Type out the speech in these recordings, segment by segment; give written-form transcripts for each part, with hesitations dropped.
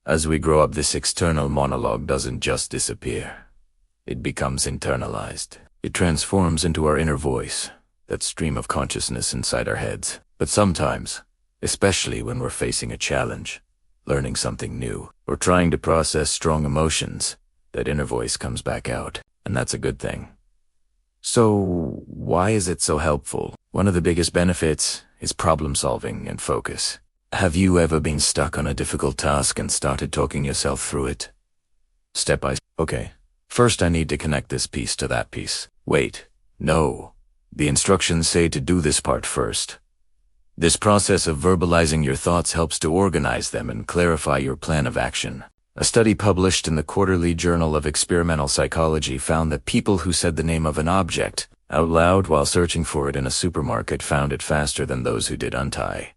As we grow up, this external monologue doesn't just disappear. It becomes internalized. It transforms into our inner voice, that stream of consciousness inside our heads. But sometimes, especially when we're facing a challenge, learning something new, or trying to process strong emotions, that inner voice comes back out, and that's a good thing. So, why is it so helpful? One of the biggest benefits is problem solving and focus. Have you ever been stuck on a difficult task and started talking yourself through it? Step by step. Okay, first I need to connect this piece to that piece. Wait, no. The instructions say to do this part first. This process of verbalizing your thoughts helps to organize them and clarify your plan of action. A study published in the Quarterly Journal of Experimental Psychology found that people who said the name of an object out loud while searching for it in a supermarket found it faster than those who did untie.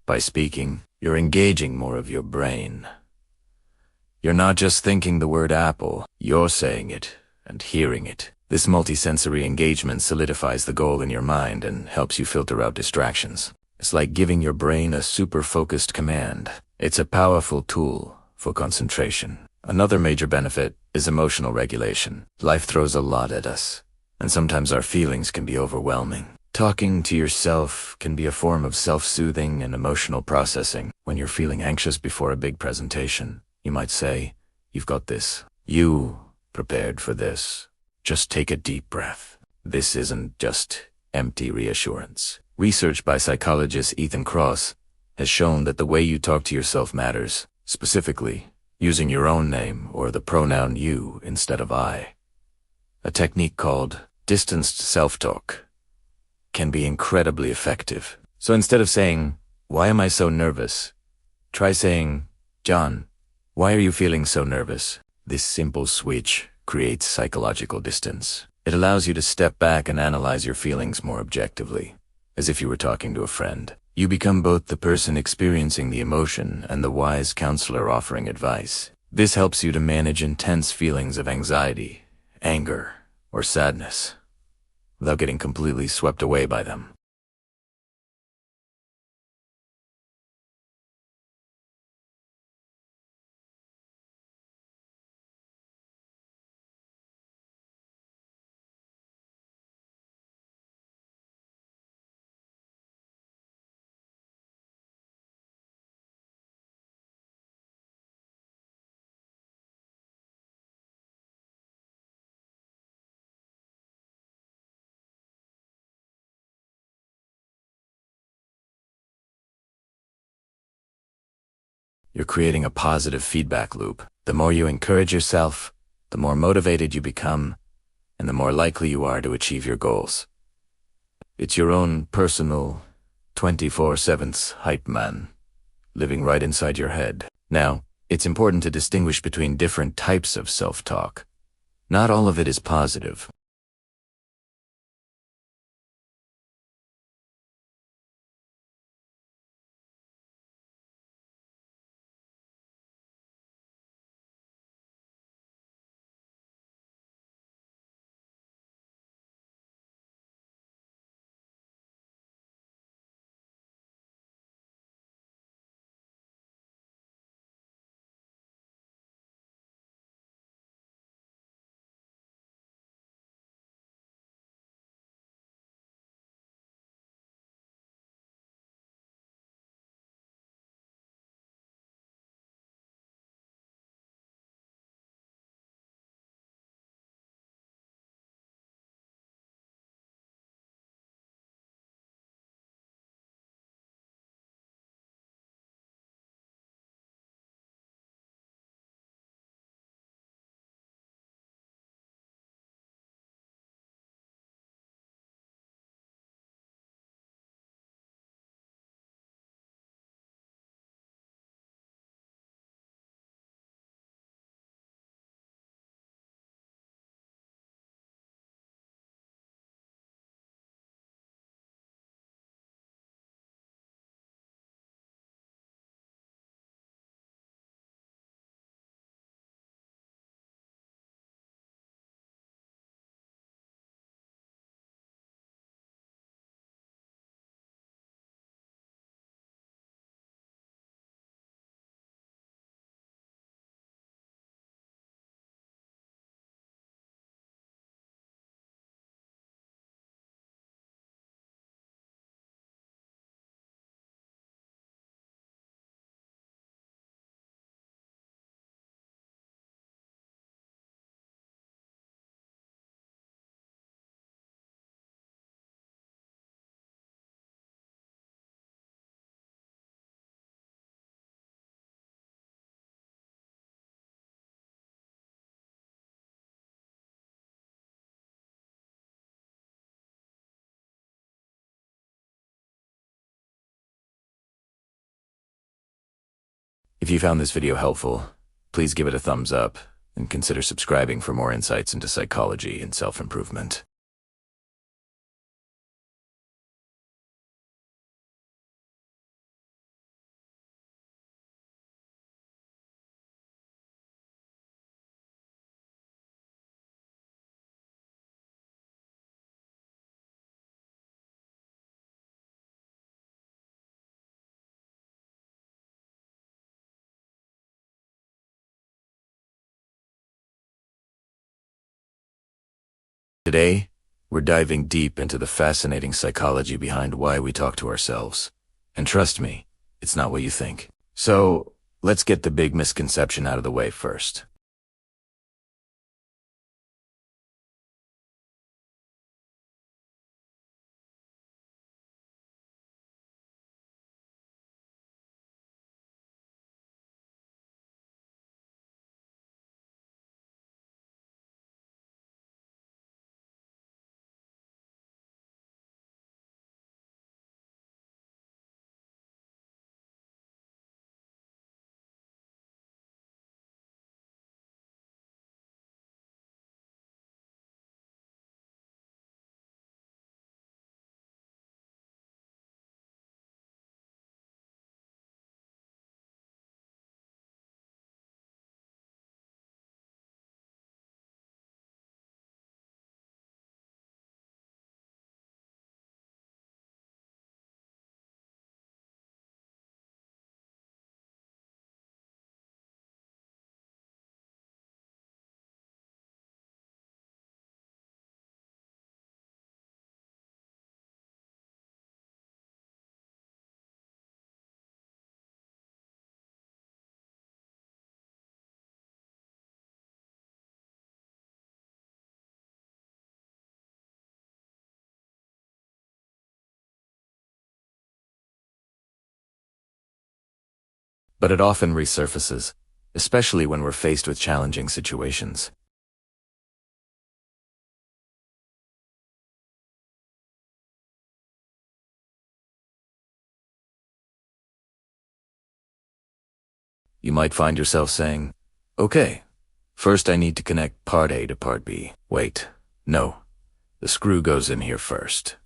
By speaking, you're engaging more of your brain. You're not just thinking the word apple, you're saying it and hearing it. This multisensory engagement solidifies the goal in your mind and helps you filter out distractions. It's like giving your brain a super-focused command. It's a powerful tool for concentration. Another major benefit is emotional regulation. Life throws a lot at us, and sometimes our feelings can be overwhelming. Talking to yourself can be a form of self-soothing and emotional processing. When you're feeling anxious before a big presentation, you might say, "You've got this. You prepared for this. Just take a deep breath." This isn't just empty reassurance. Research by psychologist Ethan Kross has shown that the way you talk to yourself matters, specifically using your own name or the pronoun you instead of I. A technique called distanced self-talk can be incredibly effective. So instead of saying, "Why am I so nervous?" try saying, "John, why are you feeling so nervous?" This simple switch creates psychological distance. It allows you to step back and analyze your feelings more objectively, as if you were talking to a friend. You become both the person experiencing the emotion and the wise counselor offering advice. This helps you to manage intense feelings of anxiety, anger, or sadness without getting completely swept away by them. You're creating a positive feedback loop. The more you encourage yourself, the more motivated you become, and the more likely you are to achieve your goals. It's your own personal 24/7 hype man, living right inside your head. Now, it's important to distinguish between different types of self-talk. Not all of it is positive. If you found this video helpful, please give it a thumbs up and consider subscribing for more insights into psychology and self-improvement. Today, we're diving deep into the fascinating psychology behind why we talk to ourselves. And trust me, it's not what you think. So, let's get the big misconception out of the way first. But it often resurfaces, especially when we're faced with challenging situations. You might find yourself saying, okay, first I need to connect part A to part B. Wait, no, the screw goes in here first.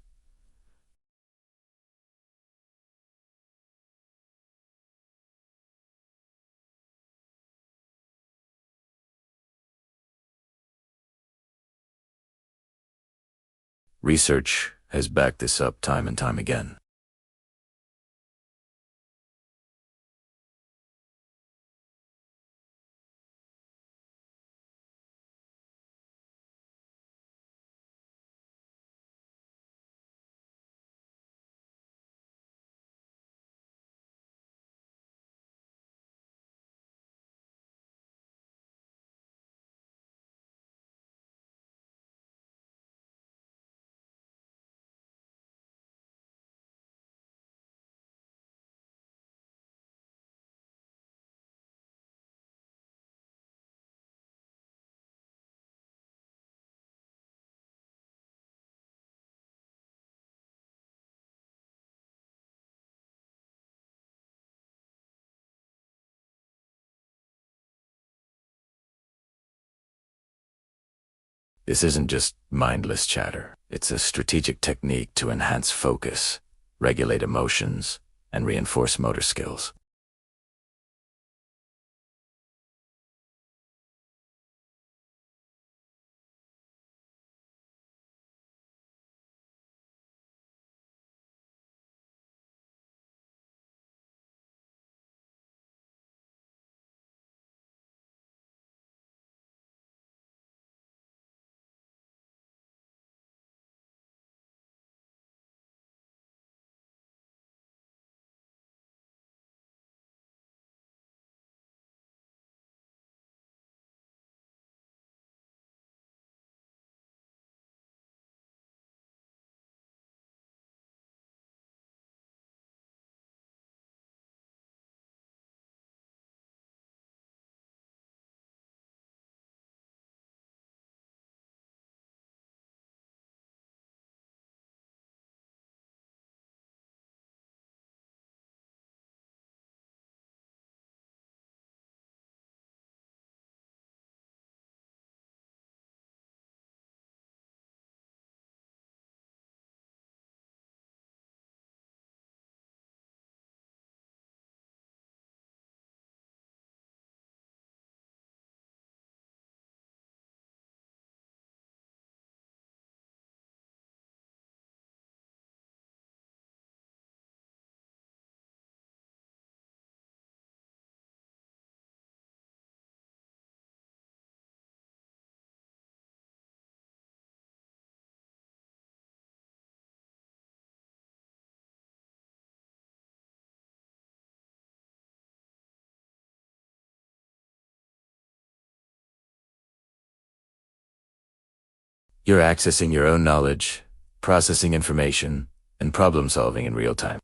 Research has backed this up time and time again. This isn't just mindless chatter. It's a strategic technique to enhance focus, regulate emotions, and reinforce motor skills. You're accessing your own knowledge, processing information, and problem solving in real time.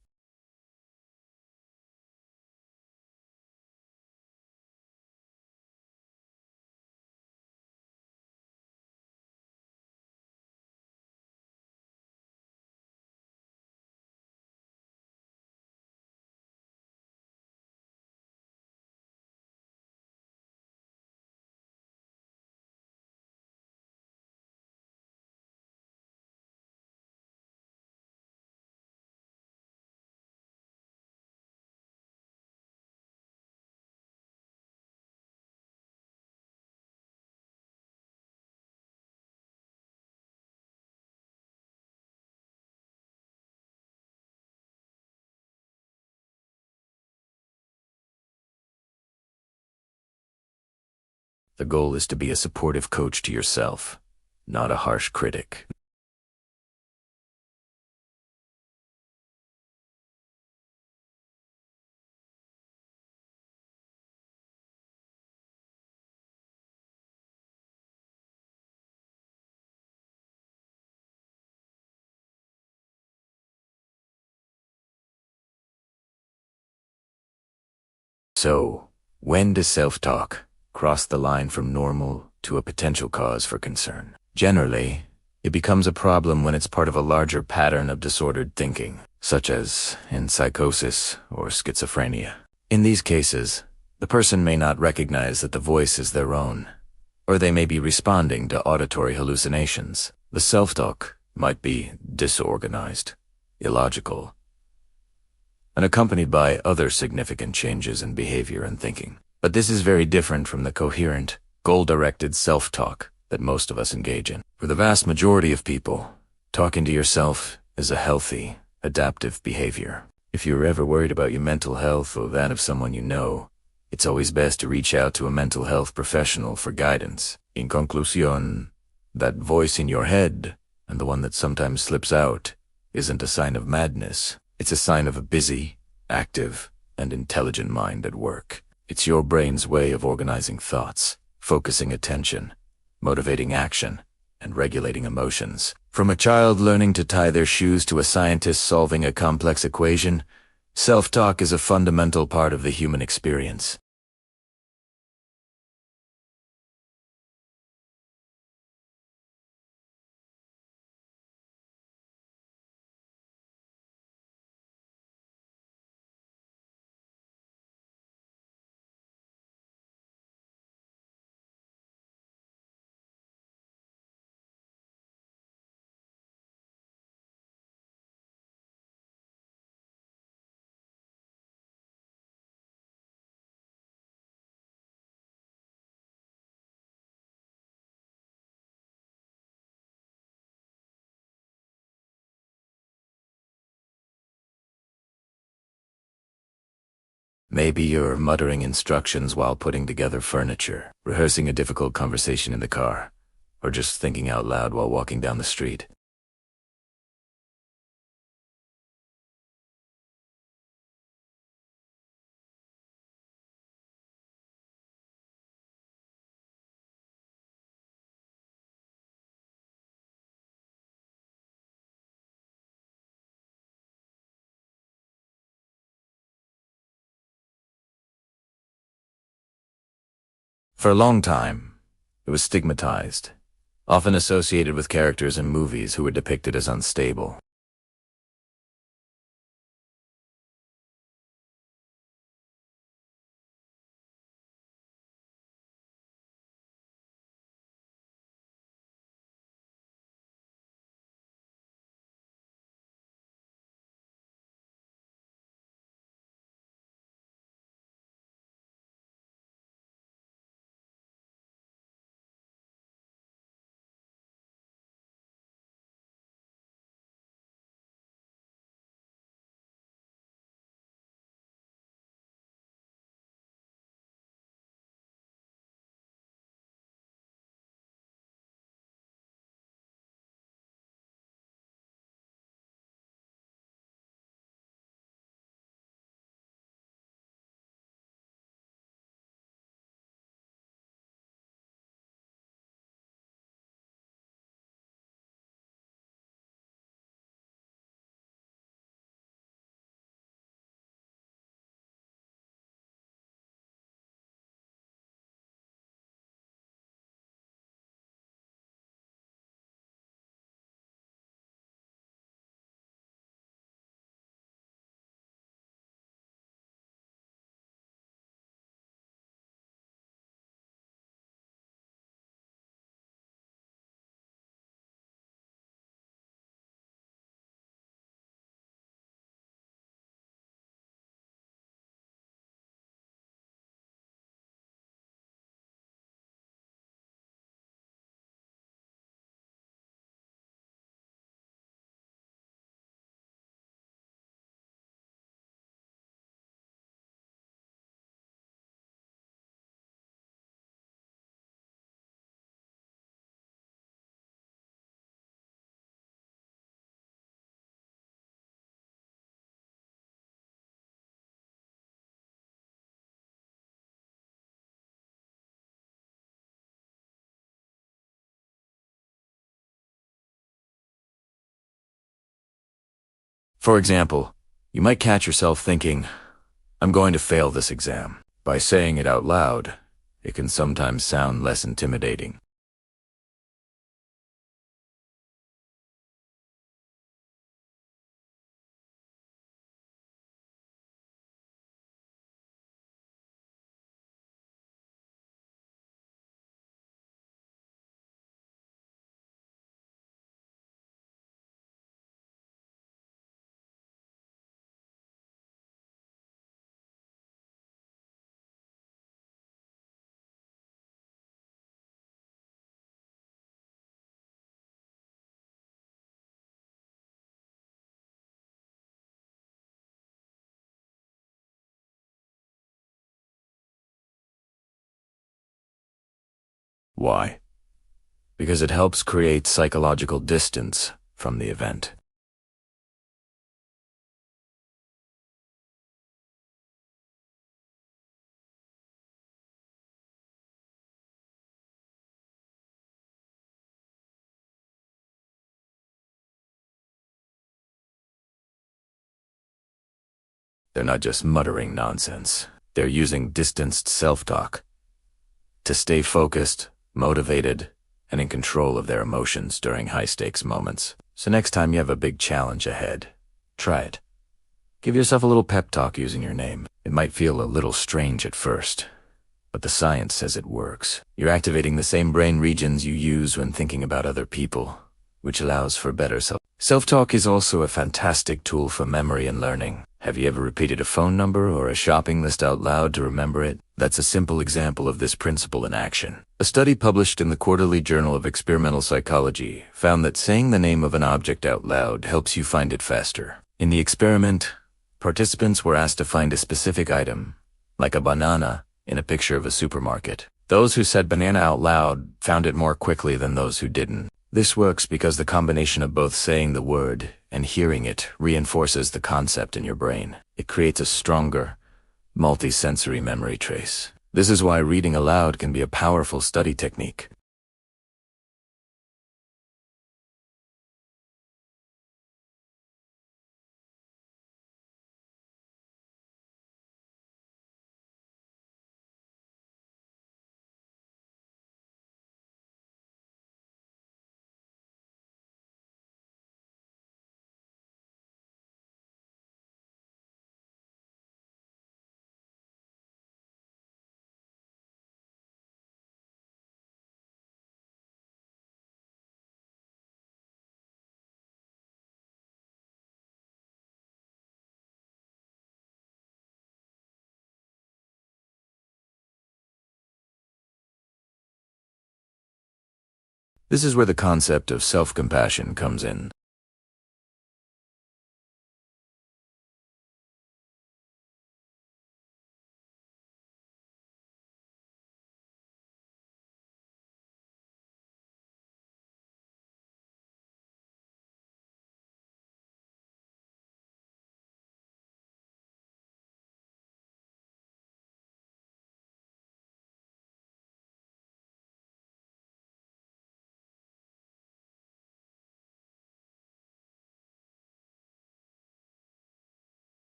The goal is to be a supportive coach to yourself, not a harsh critic. So, when does self-talk cross the line from normal to a potential cause for concern? Generally, it becomes a problem when it's part of a larger pattern of disordered thinking, such as in psychosis or schizophrenia. In these cases, the person may not recognize that the voice is their own, or they may be responding to auditory hallucinations. The self-talk might be disorganized, illogical, and accompanied by other significant changes in behavior and thinking. But this is very different from the coherent, goal-directed self-talk that most of us engage in. For the vast majority of people, talking to yourself is a healthy, adaptive behavior. If you're ever worried about your mental health or that of someone you know, it's always best to reach out to a mental health professional for guidance. In conclusion, that voice in your head, and the one that sometimes slips out, isn't a sign of madness. It's a sign of a busy, active, and intelligent mind at work. It's your brain's way of organizing thoughts, focusing attention, motivating action, and regulating emotions. From a child learning to tie their shoes to a scientist solving a complex equation, self-talk is a fundamental part of the human experience. Maybe you're muttering instructions while putting together furniture, rehearsing a difficult conversation in the car, or just thinking out loud while walking down the street. For a long time, it was stigmatized, often associated with characters in movies who were depicted as unstable. For example, you might catch yourself thinking, I'm going to fail this exam. By saying it out loud, it can sometimes sound less intimidating. Why? Because it helps create psychological distance from the event. They're not just muttering nonsense. They're using distanced self-talk to stay focused, motivated, and in control of their emotions during high-stakes moments. So next time you have a big challenge ahead, try it. Give yourself a little pep talk using your name. It might feel a little strange at first, but the science says it works. You're activating the same brain regions you use when thinking about other people, which allows for better self-talk is also a fantastic tool for memory and learning. Have you ever repeated a phone number or a shopping list out loud to remember it? That's a simple example of this principle in action. A study published in the Quarterly Journal of Experimental Psychology found that saying the name of an object out loud helps you find it faster. In the experiment, participants were asked to find a specific item, like a banana, in a picture of a supermarket. Those who said banana out loud found it more quickly than those who didn't. This works because the combination of both saying the word and hearing it reinforces the concept in your brain. It creates a stronger, multi-sensory memory trace. This is why reading aloud can be a powerful study technique. This is where the concept of self-compassion comes in.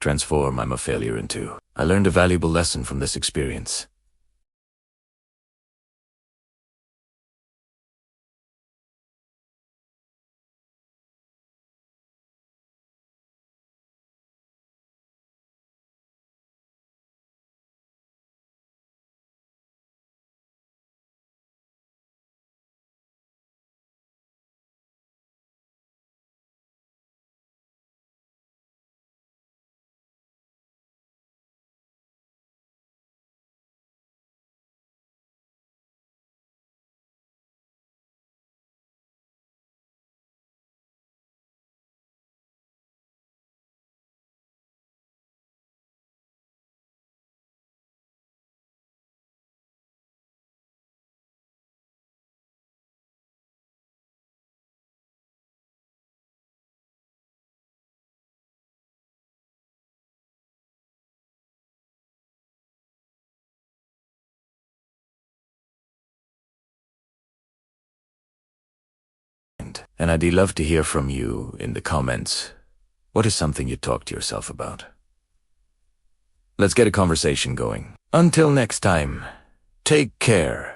Transform I'm a failure into. I learned a valuable lesson from this experience. And I'd love to hear from you in the comments. What is something you talk to yourself about? Let's get a conversation going. Until next time, take care.